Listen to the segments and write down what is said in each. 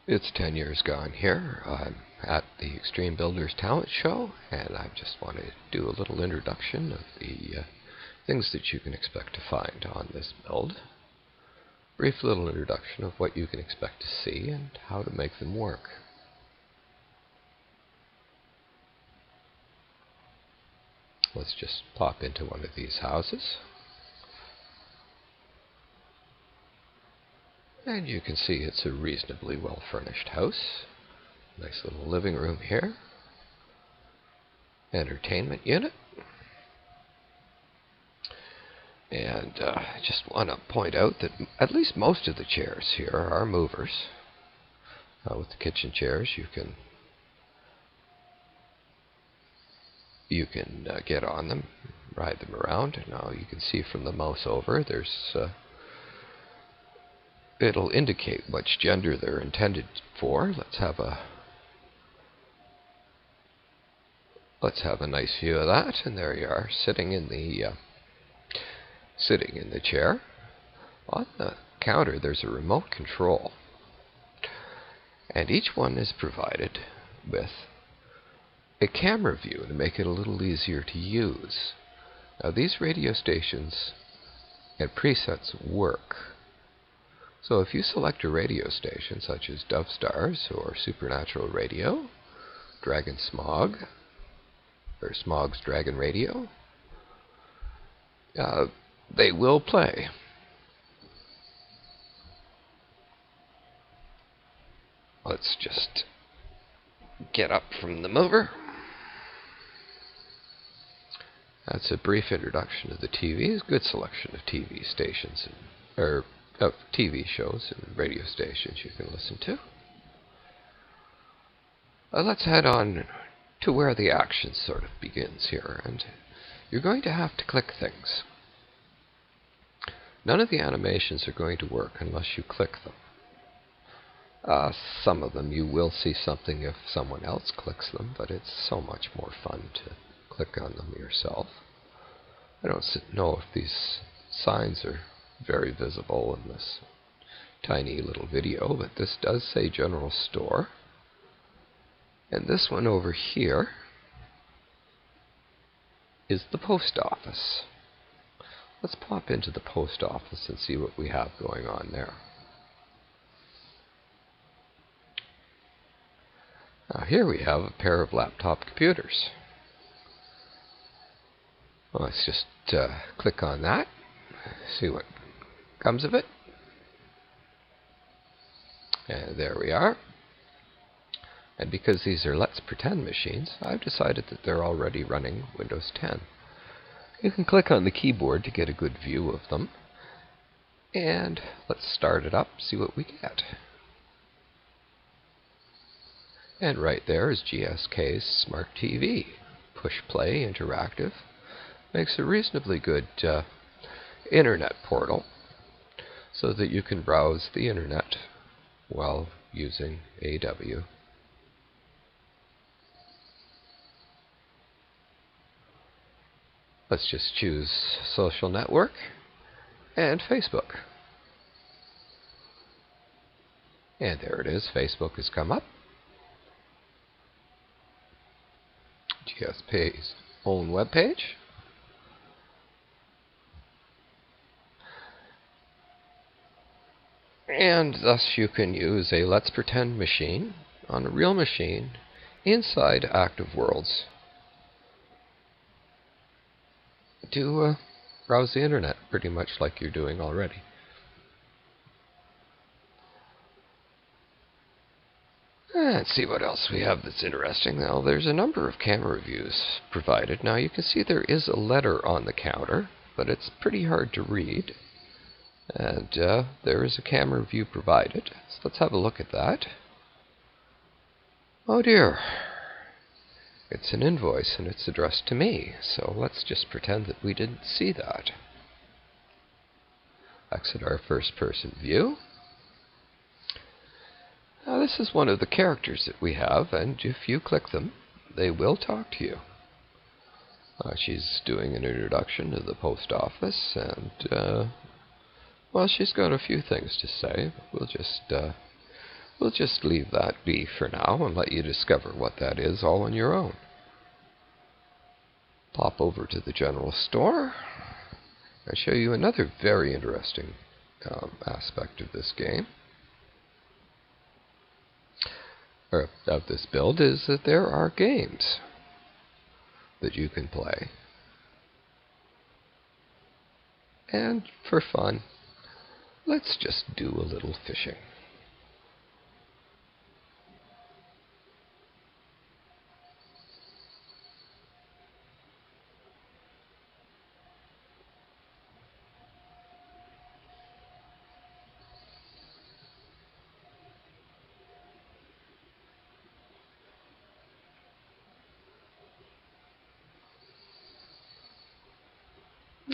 It's 10 years gone here. I'm at the Extreme Builders Talent Show, and I just want to do a little introduction of the things that you can expect to find on this build. Brief little introduction of what you can expect to see and how to make them work. Let's just pop into one of these houses. And you can see it's a reasonably well-furnished house. Nice little living room here. Entertainment unit. And I just want to point out that at least most of the chairs here are movers. With the kitchen chairs, you can get on them, ride them around. Now you can see from the mouse over, it'll indicate which gender they're intended for. Let's have a nice view of that, and there you are, sitting in the chair. On the counter, there's a remote control, and each one is provided with a camera view to make it a little easier to use. Now, these radio stations and presets work. So if you select a radio station such as Dove Stars or Supernatural Radio, Dragon Smog, or Smog's Dragon Radio, they will play. Let's just get up from the mover. That's a brief introduction of the TV. It's a good selection of TV stations, of TV shows and radio stations you can listen to. Let's head on to where the action sort of begins here, and you're going to have to click things. None of the animations are going to work unless you click them. Some of them you will see something if someone else clicks them, but it's so much more fun to click on them yourself. I don't know if these signs are very visible in this tiny little video, but this does say General Store. And this one over here is the post office. Let's pop into the post office and see what we have going on there. Now here we have a pair of laptop computers. Well, let's just click on that, see what comes of it. And there we are. And because these are Let's Pretend machines, I've decided that they're already running Windows 10. You can click on the keyboard to get a good view of them. And let's start it up, see what we get. And right there is GSK's Smart TV. Push play, interactive. Makes a reasonably good internet portal so that you can browse the internet while using AW. Let's just choose social network and Facebook. And there it is, Facebook has come up. GSK's own webpage. And thus you can use a Let's Pretend machine on a real machine inside Active Worlds to browse the internet pretty much like you're doing already. Let's see what else we have that's interesting. Now, there's a number of camera views provided. Now, you can see there is a letter on the counter, but it's pretty hard to read. And there is a camera view provided. So let's have a look at that. Oh dear. It's an invoice and it's addressed to me. So let's just pretend that we didn't see that. Exit our first person view. Now this is one of the characters that we have, and if you click them, they will talk to you. She's doing an introduction to the post office, and well, she's got a few things to say. We'll we'll just leave that be for now and let you discover what that is all on your own. Pop over to the general store and show you another very interesting aspect of this game, or of this build, is that there are games that you can play. And for fun, let's just do a little fishing.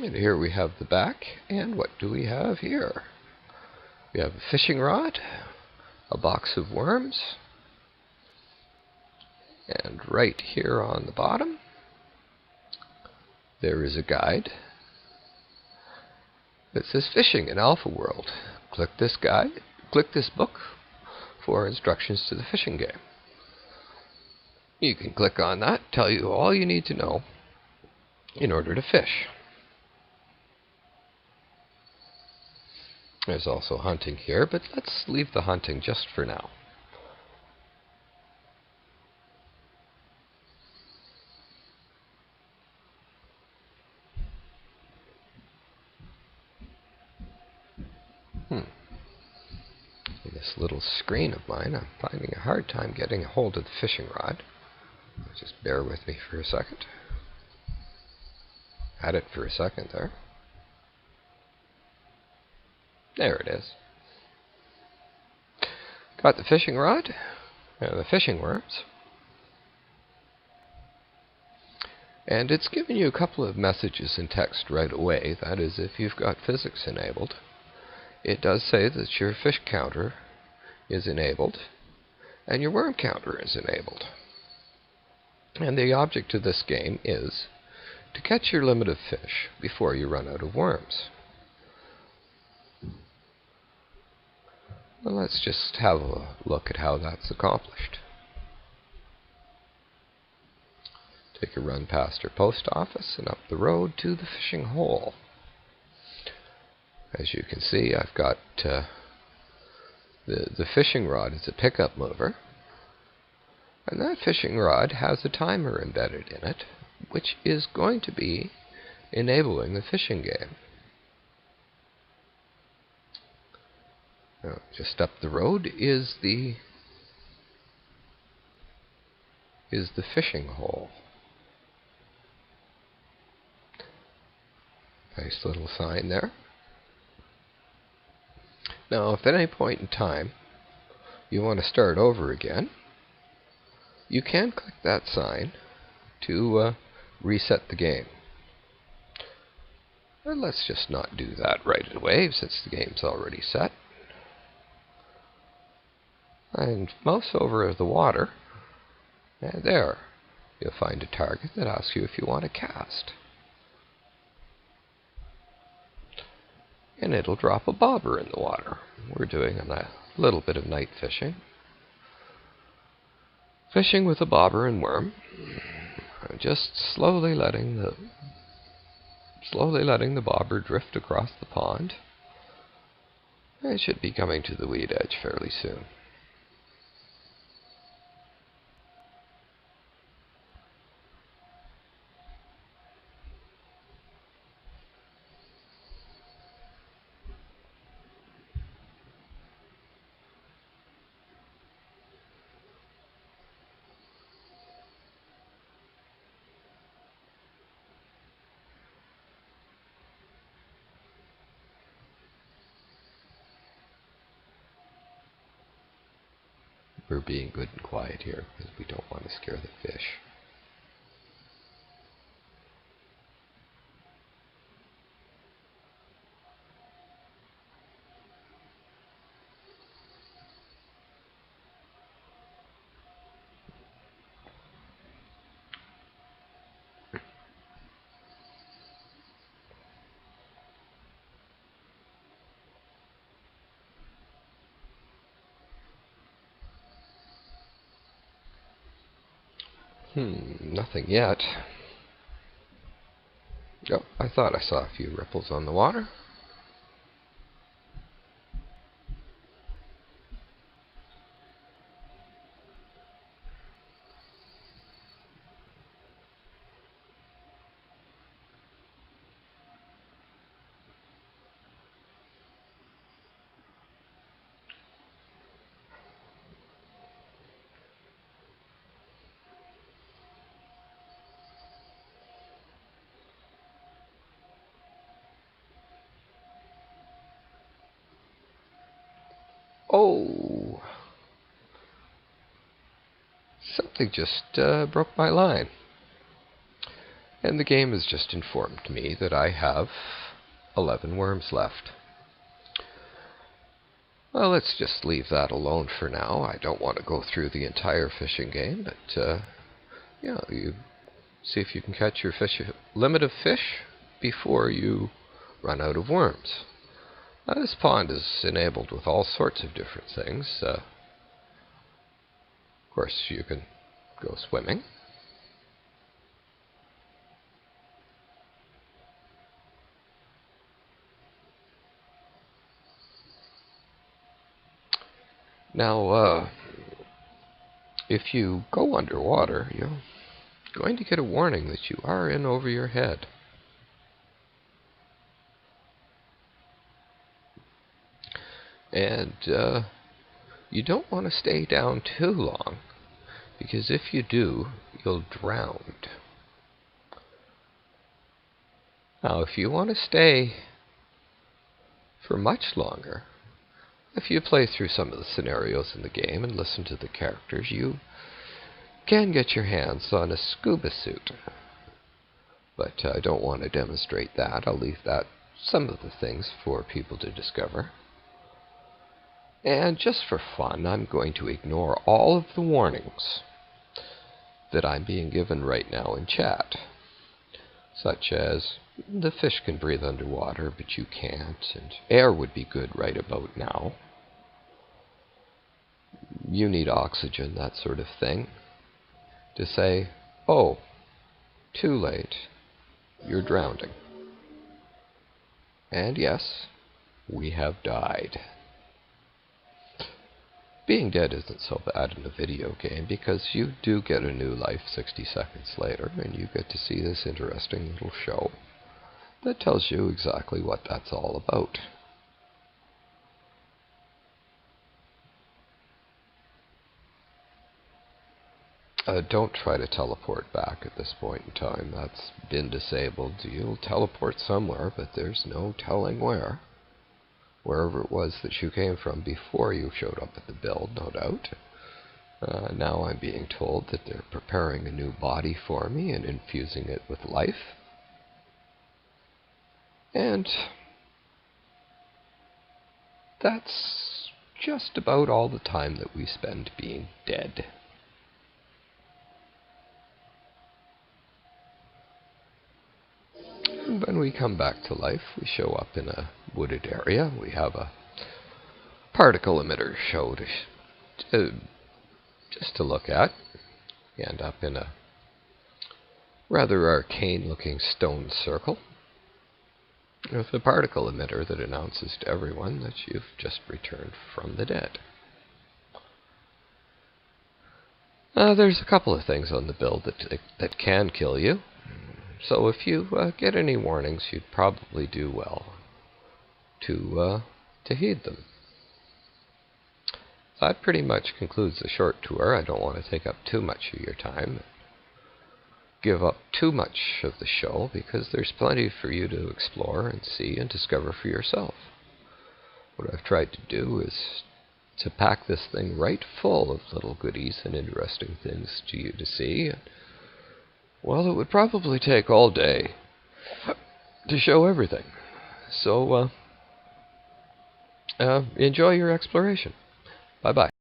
And here we have the back, and what do we have here? We have a fishing rod, a box of worms, and right here on the bottom there is a guide that says Fishing in Alpha World. Click this book for instructions to the fishing game. You can click on that, tell you all you need to know in order to fish. There's also hunting here, but let's leave the hunting just for now. This little screen of mine, I'm finding a hard time getting a hold of the fishing rod. Just bear with me for a second. Had it for a second there. There it is. Got the fishing rod and the fishing worms. And it's giving you a couple of messages in text right away. That is, if you've got physics enabled, it does say that your fish counter is enabled and your worm counter is enabled. And the object of this game is to catch your limit of fish before you run out of worms. Well, let's just have a look at how that's accomplished. Take a run past our post office and up the road to the fishing hole. As you can see, I've got the fishing rod is a pickup mover, and that fishing rod has a timer embedded in it, which is going to be enabling the fishing game. Now, just up the road is the fishing hole. Nice little sign there. Now, if at any point in time you want to start over again, you can click that sign to reset the game. And let's just not do that right away since the game's already set. And mouse over the water, and there you'll find a target that asks you if you want to cast. And it'll drop a bobber in the water. We're doing a little bit of night fishing. Fishing with a bobber and worm. Just slowly letting the bobber drift across the pond. It should be coming to the weed edge fairly soon. We're being good and quiet here because we don't want to scare the fish. Nothing yet. Oh, I thought I saw a few ripples on the water. Oh! Something just broke my line. And the game has just informed me that I have 11 worms left. Well, let's just leave that alone for now. I don't want to go through the entire fishing game, but yeah, you see if you can catch your limit of fish before you run out of worms. This pond is enabled with all sorts of different things. Of course, you can go swimming. Now, if you go underwater, you're going to get a warning that you are in over your head. And you don't want to stay down too long, because if you do, you'll drown. Now, if you want to stay for much longer, if you play through some of the scenarios in the game and listen to the characters, you can get your hands on a scuba suit. But I don't want to demonstrate that. I'll leave some of the things for people to discover. And just for fun, I'm going to ignore all of the warnings that I'm being given right now in chat, such as the fish can breathe underwater, but you can't, and air would be good right about now. You need oxygen, that sort of thing. To say, oh, too late, you're drowning. And yes, we have died. Being dead isn't so bad in a video game, because you do get a new life 60 seconds later, and you get to see this interesting little show that tells you exactly what that's all about. Don't try to teleport back at this point in time. That's been disabled. You'll teleport somewhere, but there's no telling where. Wherever it was that you came from before you showed up at the build, no doubt. Now I'm being told that they're preparing a new body for me and infusing it with life. And that's just about all the time that we spend being dead. And when we come back to life, we show up in a wooded area. We have a particle emitter show just to look at. We end up in a rather arcane-looking stone circle with a particle emitter that announces to everyone that you've just returned from the dead. There's a couple of things on the build that can kill you. So if you get any warnings, you'd probably do well to heed them. That pretty much concludes the short tour. I don't want to take up too much of your time, give up too much of the show, because there's plenty for you to explore and see and discover for yourself. What I've tried to do is to pack this thing right full of little goodies and interesting things to you to see. Well, it would probably take all day to show everything. So, enjoy your exploration. Bye-bye.